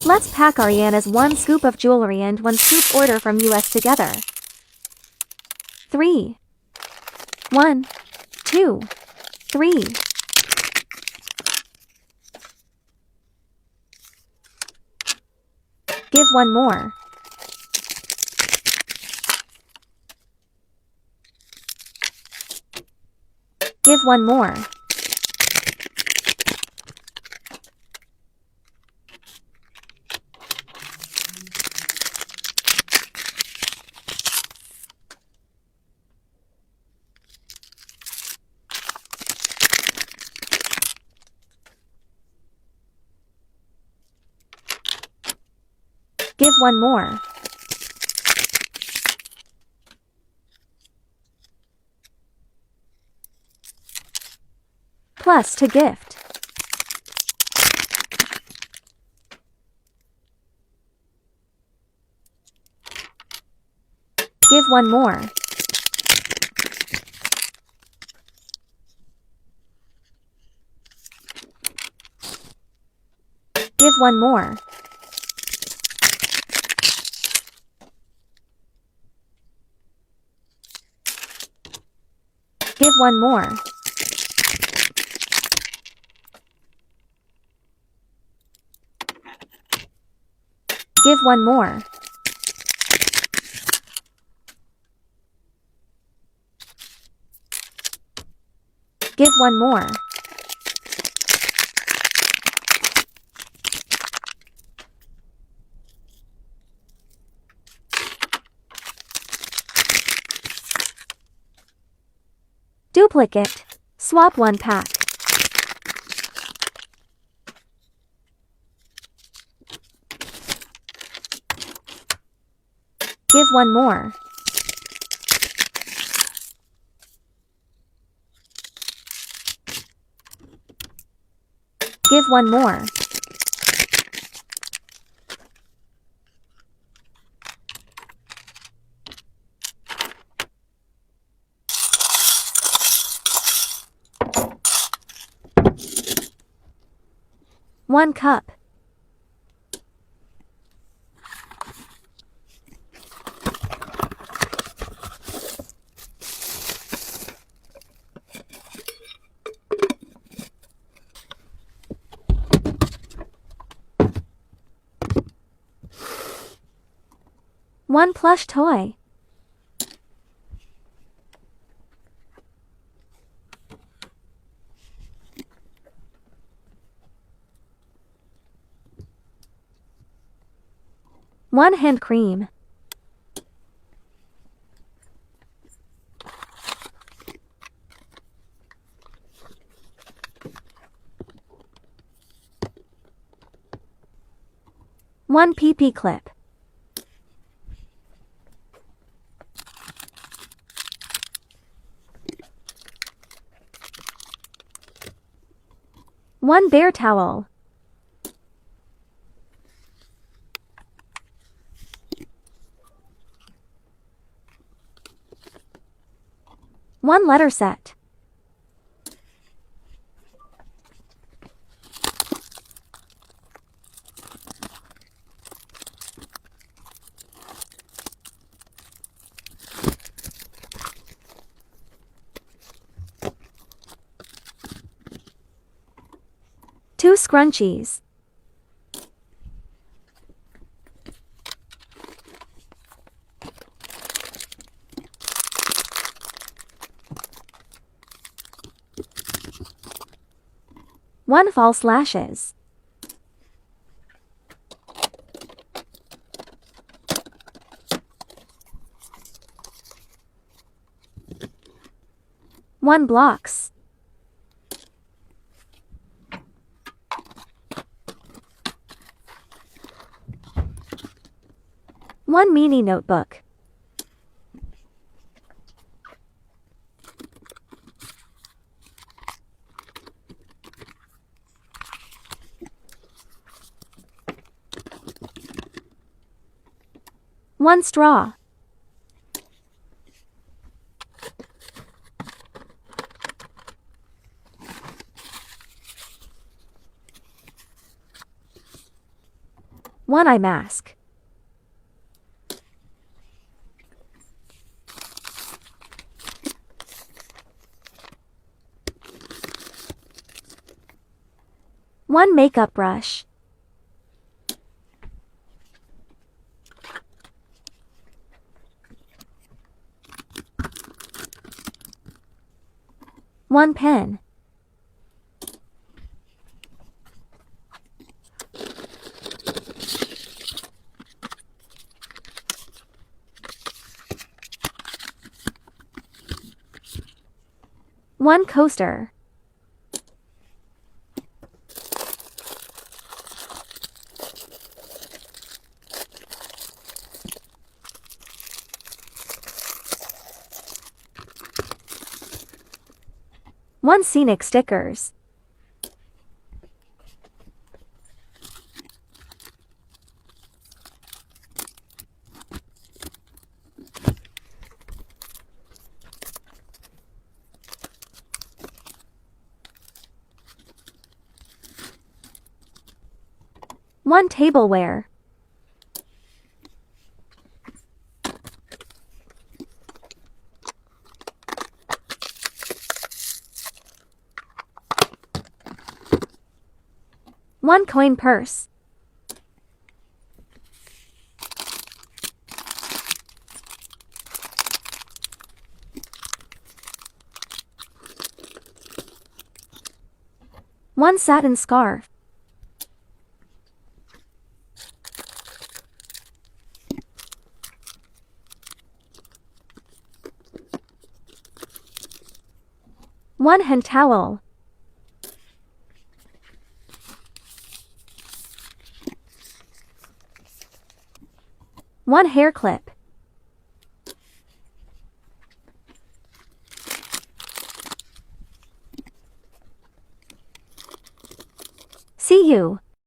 Let's pack Arianna's 1 scoop of jewelry and 1 scoop order from US together. 3. 1, 2, 3. Give 1 more. Give 1 more. Give 1 more. Plus to gift. Give 1 more. Give 1 more. Give 1 more. Give 1 more. Give 1 more. Duplicate. Swap 1 pack. Give 1 more. Give 1 more. One cup. One plush toy. One hand cream. One PP clip. One bare towel. One letter set. Two scrunchies. One false lashes. One blocks. One mini notebook. One straw. 1 eye mask. 1 makeup brush. 1 pen. 1 coaster. 1 scenic stickers. 1 tableware. 1 coin purse. 1 satin scarf. 1 hand towel. 1 hair clip. 'See you.